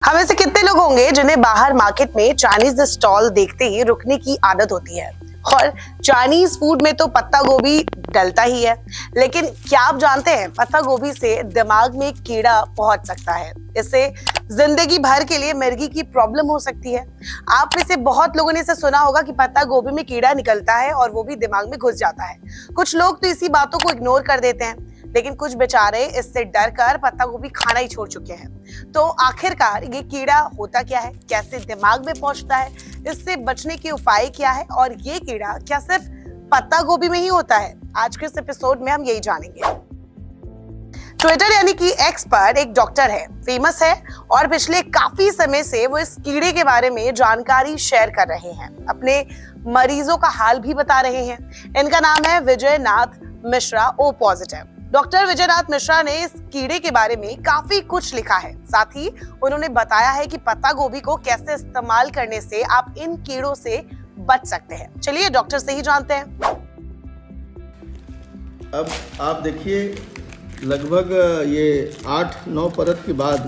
हम ऐसे कितने लोग होंगे जिन्हें बाहर मार्केट में चाइनीज स्टॉल देखते ही रुकने की आदत होती है। और चाइनीज फूड में तो पत्ता गोभी डलता ही है, लेकिन क्या आप जानते हैं पत्ता गोभी से दिमाग में एक कीड़ा पहुंच सकता है। इससे जिंदगी भर के लिए मिर्गी की प्रॉब्लम हो सकती है। आप में से बहुत लोगों ने इसे सुना होगा कि पत्ता गोभी में कीड़ा निकलता है और वो भी दिमाग में घुस जाता है। कुछ लोग तो इसी बातों को इग्नोर कर देते हैं, लेकिन कुछ बेचारे इससे डर कर पत्ता गोभी खाना ही छोड़ चुके हैं। तो आखिरकार ये कीड़ा होता क्या है, कैसे दिमाग में पहुंचता है, इससे बचने के उपाय क्या है और ये कीड़ा क्या सिर्फ पत्ता गोभी में ही होता है? आज के इस एपिसोड में हम यही जानेंगे। ट्विटर यानी कि एक्स पर एक डॉक्टर है, फेमस है और पिछले काफी समय से वो इस कीड़े के बारे में जानकारी शेयर कर रहे हैं, अपने मरीजों का हाल भी बता रहे हैं। इनका नाम है विजय नाथ मिश्रा, ओ पॉजिटिव। डॉक्टर विजय नाथ मिश्रा ने इस कीड़े के बारे में काफी कुछ लिखा है। साथ ही उन्होंने बताया है कि पत्ता गोभी को कैसे इस्तेमाल करने से आप इन कीड़ों से बच सकते हैं। चलिए डॉक्टर से ही जानते हैं। अब आप देखिए, लगभग ये 8-9 परत के बाद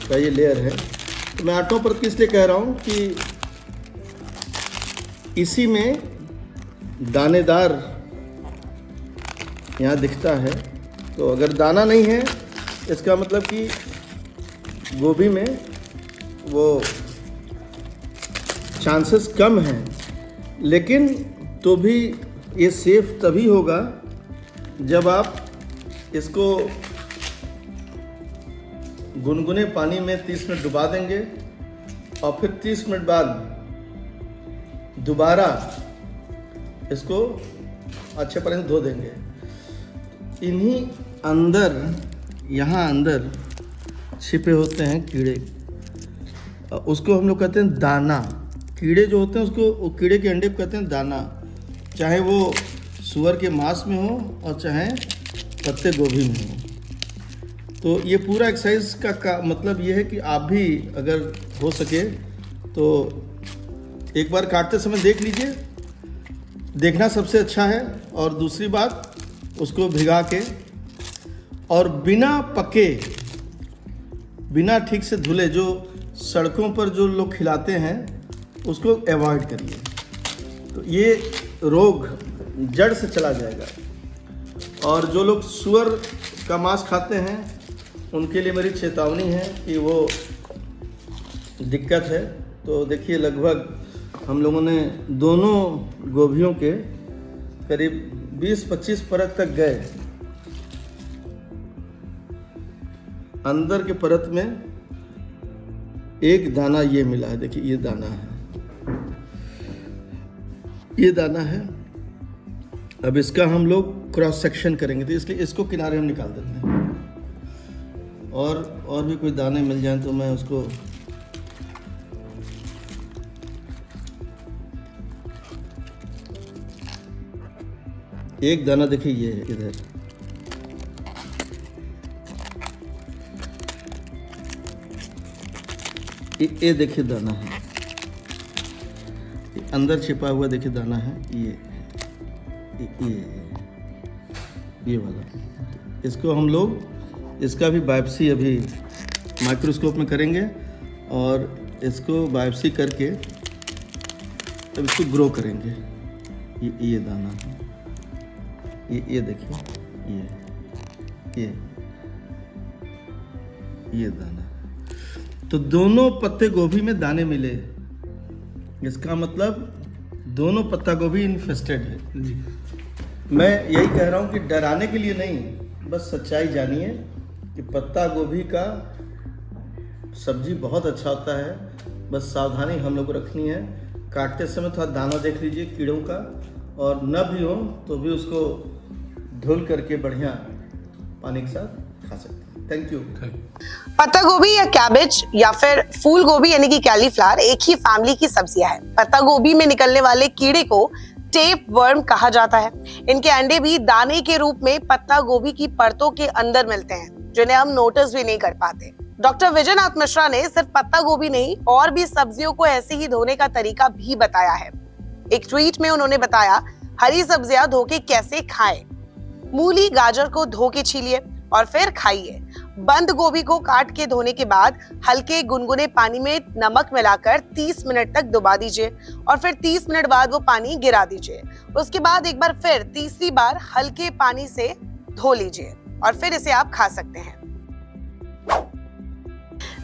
का ये लेयर है। तो मैं 8-9 परत इसलिए कह रहा हूँ कि इसी में दानेदार यहाँ दिखता है। तो अगर दाना नहीं है, इसका मतलब कि गोभी में वो चांसेस कम हैं, लेकिन तो भी ये सेफ तभी होगा जब आप इसको गुनगुने पानी में 30 मिनट डुबा देंगे और फिर 30 मिनट बाद दोबारा इसको अच्छे पानी से धो देंगे। इन्हीं अंदर, यहाँ अंदर छिपे होते हैं कीड़े, उसको हम लोग कहते हैं दाना। कीड़े जो होते हैं उसको, कीड़े के अंडे को कहते हैं दाना, चाहे वो सुअर के मांस में हो और चाहे पत्ते गोभी में हो। तो ये पूरा एक्सरसाइज का मतलब ये है कि आप भी अगर हो सके तो एक बार काटते समय देख लीजिए, देखना सबसे अच्छा है। और दूसरी बात, उसको भिगा के और बिना पके, बिना ठीक से धुले, जो सड़कों पर जो लोग खिलाते हैं उसको अवॉइड करिए, तो ये रोग जड़ से चला जाएगा। और जो लोग सुअर का मांस खाते हैं उनके लिए मेरी चेतावनी है कि वो दिक्कत है। तो देखिए, लगभग हम लोगों ने दोनों गोभियों के करीब 20-25 परत तक गए। अंदर के परत में एक दाना ये मिला है, देखिए ये दाना है, ये दाना है। अब इसका हम लोग क्रॉस सेक्शन करेंगे, तो इसलिए इसको किनारे हम निकाल देते हैं। और भी कोई दाने मिल जाएं तो मैं उसको एक दाना, देखिए ये है इधर, ये देखिए दाना है, अंदर छिपा हुआ देखिए दाना है, ये वाला। इसको हम लोग, इसका भी बायोप्सी अभी माइक्रोस्कोप में करेंगे और इसको बायोप्सी करके तब इसको ग्रो करेंगे। ये दाना है, ये देखिए, ये दाना। तो दोनों पत्ते गोभी में दाने मिले, इसका मतलब दोनों पत्ता गोभी इन्फेस्टेड है जी। मैं यही कह रहा हूँ कि डराने के लिए नहीं, बस सच्चाई जानिए कि पत्ता गोभी का सब्जी बहुत अच्छा होता है। बस सावधानी हम लोग को रखनी है, काटते समय थोड़ा दाना देख लीजिए कीड़ों का, और न भी हो तो भी उसको धुल करके बढ़िया पानी के साथ खा सकते हैं। Thank you. पत्ता गोभी या कैबेज या फिर फूल गोभी यानी कि कैलीफ्लावर एक ही फैमिली की सब्जियां हैं। पत्ता गोभी में निकलने वाले कीड़े को टेप वर्म कहा जाता है। इनके अंडे भी दाने के रूप में पत्ता गोभी की परतों के अंदर मिलते हैं, जिन्हें हम नोटिस भी नहीं कर पाते। डॉक्टर विजय नाथ मिश्रा ने सिर्फ पत्ता गोभी नहीं और भी सब्जियों को ऐसे ही धोने का तरीका भी बताया है। एक ट्वीट में उन्होंने बताया, हरी सब्जियां धो के कैसे खाएं। मूली, गाजर को धो के छीलिए और फिर खाइए। बंद गोभी को काट के धोने के बाद हल्के गुनगुने पानी में नमक मिलाकर 30 मिनट तक डुबा दीजिए और फिर 30 मिनट बाद वो पानी गिरा दीजिए। उसके बाद एक बार फिर तीसरी बार हल्के पानी से धो लीजिए और फिर इसे आप खा सकते हैं।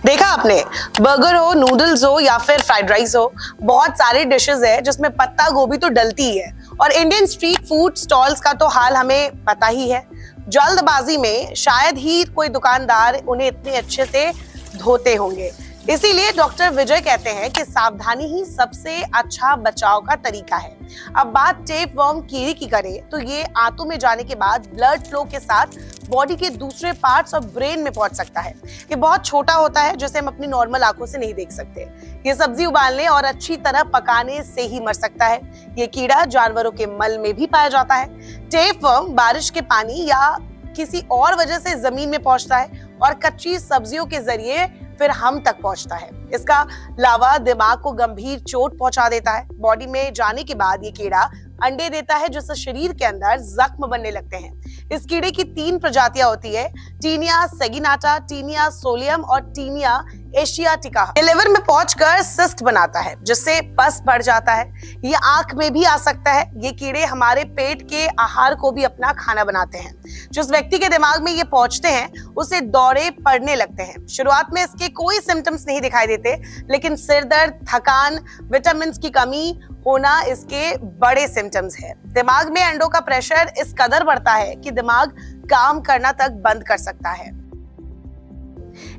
देखा आपने, बर्गर हो, नूडल्स हो या फिर फ्राइड राइस हो, बहुत सारे डिशेस है जिसमें पत्ता गोभी तो डलती ही है। और इंडियन स्ट्रीट फूड स्टॉल्स का तो हाल हमें पता ही है। जल्दबाजी में शायद ही कोई दुकानदार उन्हें इतने अच्छे से धोते होंगे। इसीलिए डॉक्टर विजय कहते हैं कि सावधानी ही सबसे अच्छा बचाव का तरीका है। अब बात टेपवर्म कीड़े की करें तो ये आंतों में जाने के बाद ब्लड फ्लो के साथ बॉडी के दूसरे पार्ट्स और ब्रेन में पहुंच सकता है। ये बहुत छोटा होता है जिसे हम अपनी नॉर्मल आंखों से नहीं देख सकते। ये सब्जी उबालने और अच्छी तरह पकाने से ही मर सकता है। ये कीड़ा जानवरों के मल में भी पाया जाता है। टेपवर्म बारिश के पानी या किसी और वजह से जमीन में पहुंचता है और कच्ची सब्जियों के जरिए फिर हम तक पहुंचता है। इसका अलावा दिमाग को गंभीर चोट पहुंचा देता है। बॉडी में जाने के बाद ये कीड़ा अंडे देता है जिससे शरीर के अंदर जख्म बनने लगते हैं। इस कीड़े की 3 प्रजातियां होती है, टीनिया सेगिनाटा, टीनिया सोलियम और टीनिया एशियाटिका। ये लिवर में पहुंचकर सिस्ट बनाता है जिससे पस बढ़ जाता है। ये आंख में भी आ सकता है। ये कीड़े हमारे पेट के आहार को भी अपना खाना बनाते हैं। जिस व्यक्ति के दिमाग में ये पहुंचते हैं उसे दौरे पड़ने लगते हैं। शुरुआत में इसके कोई सिम्टम्स नहीं दिखाई देते, लेकिन सिर दर्द, थकान, विटामिन की कमी होना इसके बड़े सिम्टम्स है। दिमाग में अंडों का प्रेशर इस कदर बढ़ता है कि दिमाग काम करना तक बंद कर सकता है।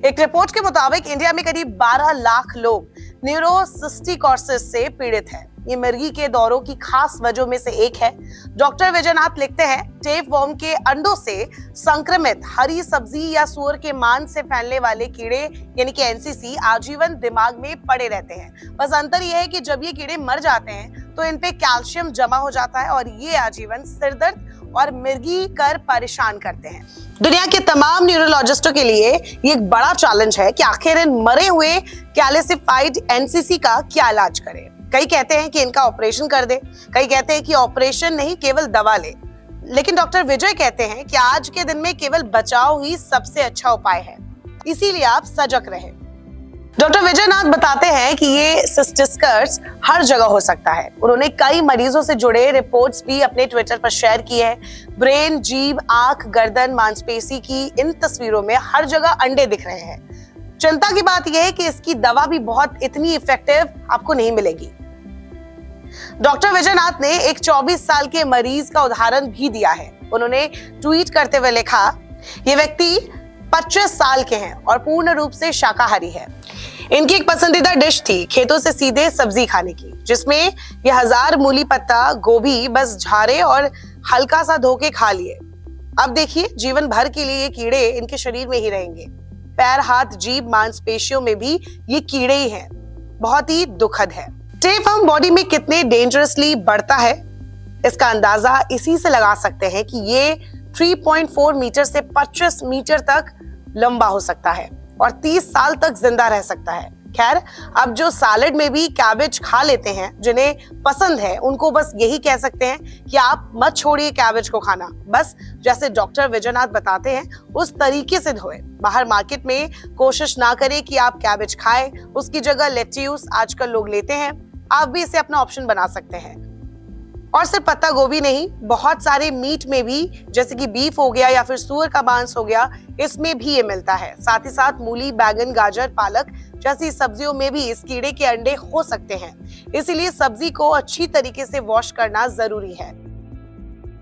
एक रिपोर्ट के मुताबिक इंडिया में करीब 12 लाख लोग न्यूरोसिस्टिकोसिस से पीड़ित हैं। ये मिर्गी के दौरों की खास वजहों में से एक है। डॉक्टर विजयनाथ लिखते हैं, टेपवर्म के अंडों से संक्रमित हरी सब्जी या सूअर के मांस से फैलने वाले कीड़े यानी कि एनसीसी आजीवन दिमाग में पड़े रहते हैं। बस अंतर यह है कि जब ये कीड़े मर जाते हैं तो इन पे कैल्शियम जमा हो जाता है और ये आजीवन सिरदर्द और मिर्गी कर परेशान करते हैं। दुनिया के तमाम न्यूरोलॉजिस्टों के लिए ये एक बड़ा चैलेंज है कि आखिर इन मरे हुए कैल्सिफाइड एनसीसी का क्या इलाज करें। कई कहते हैं कि इनका ऑपरेशन कर दे, कई कहते हैं कि ऑपरेशन नहीं केवल दवा ले। लेकिन डॉक्टर विजय कहते हैं कि आज के दिन में केवल बचाव ही सबसे अच्छा उपाय है, इसीलिए आप सजग रहें। डॉक्टर विजयनाथ बताते हैं कि ये सिस्टिस्कर्स हर जगह हो सकता है। उन्होंने कई मरीजों से जुड़े रिपोर्ट्स भी अपने ट्विटर पर शेयर की है। ब्रेन, जीभ, आंख, गर्दन, मांसपेशी की इन तस्वीरों में हर जगह अंडे दिख रहे हैं। चिंता की बात यह है कि इसकी दवा भी बहुत इतनी इफेक्टिव आपको नहीं मिलेगी। डॉक्टर विजयनाथ ने एक 24 साल के मरीज का उदाहरण भी दिया है। उन्होंने ट्वीट करते हुए लिखा, ये व्यक्ति 25 साल के हैं और पूर्ण रूप से शाकाहारी है। इनकी एक पसंदीदा डिश थी खेतों से सीधे सब्जी खाने की, जिसमें ये 1000 मूली पत्ता गोभी बस झारे और हल्का सा धो के खा लिए। अब देखिए, जीवन भर के लिए ये कीड़े इनके शरीर में ही रहेंगे। पैर, हाथ, जीभ, मांसपेशियों में भी ये कीड़े ही हैं। बहुत ही दुखद है। टेपवर्म बॉडी में कितने डेंजरसली बढ़ता है, इसका अंदाजा इसी से लगा सकते हैं कि ये 3.4 मीटर से 25 मीटर तक लंबा हो सकता है और 30 साल तक जिंदा रह सकता है। खैर, अब जो सैलेड में भी कैबेज खा लेते हैं, जिन्हें पसंद है, उनको बस यही कह सकते हैं कि आप मत छोड़िए कैबेज को खाना। बस जैसे डॉक्टर विजयनाथ बताते हैं उस तरीके से धोएं। बाहर मार्केट में कोशिश ना करें कि आप कैबेज खाएं, उसकी जगह लेट्यूस आजकल लोग लेते हैं। आप भी इसे अपना ऑप्शन बना सकते हैं। और सिर्फ पत्ता गोभी नहीं, बहुत सारे मीट में भी, जैसे कि बीफ हो गया या फिर सूअर का मांस हो गया, इसमें भी ये मिलता है। साथ ही साथ मूली, बैगन, गाजर, पालक जैसी सब्जियों में भी इस कीड़े के अंडे हो सकते हैं। इसीलिए सब्जी को अच्छी तरीके से वॉश करना जरूरी है।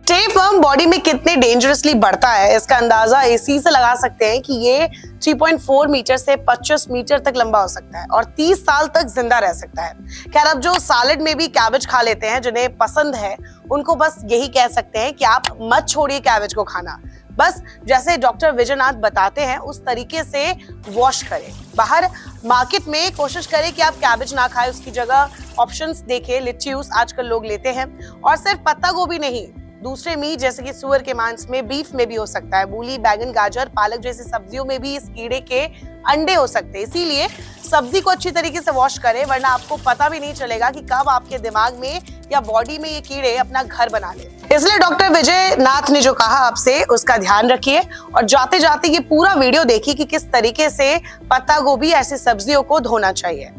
टेपवर्म बॉडी में कितने डेंजरसली बढ़ता है, इसका अंदाजा इसी से लगा सकते हैं कि ये 3.4 मीटर से 25 मीटर तक लंबा हो सकता है और 30 साल तक जिंदा रह सकता है। खैर, अब जो सैलेड में भी कैबेज खा लेते हैं, जिन्हें पसंद है, उनको बस यही कह सकते हैं कि आप मत छोड़िए कैबेज को खाना। बस जैसे डॉक्टर विजयनाथ बताते हैं उस तरीके से वॉश करें। बाहर मार्केट में कोशिश करें कि आप कैबेज ना खाएं, उसकी जगह ऑप्शंस देखें। लेट्यूस आजकल लोग लेते हैं। और सिर्फ पत्ता गोभी नहीं, दूसरे मीट जैसे कि सुअर के मांस में, बीफ में भी हो सकता है। मूली, बैगन, गाजर, पालक जैसी सब्जियों में भी इस कीड़े के अंडे हो सकते हैं। इसीलिए सब्जी को अच्छी तरीके से वॉश करें, वरना आपको पता भी नहीं चलेगा कि कब आपके दिमाग में या बॉडी में ये कीड़े अपना घर बना ले। इसलिए डॉक्टर विजय नाथ ने जो कहा आपसे, उसका ध्यान रखिए और जाते जाते ये पूरा वीडियो देखिए कि किस तरीके से पत्ता गोभी ऐसी सब्जियों को धोना चाहिए।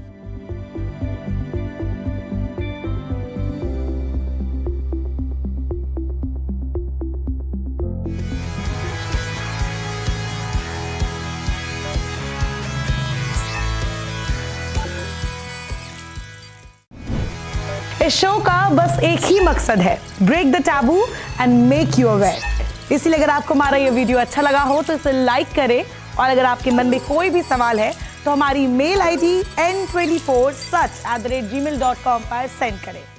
इस शो का बस एक ही मकसद है, break the taboo and make you aware. इसलिए अगर आपको हमारा ये वीडियो अच्छा लगा हो तो इसे लाइक करें, और अगर आपके मन में कोई भी सवाल है तो हमारी मेल ID n24such@gmail.com पर सेंड करें।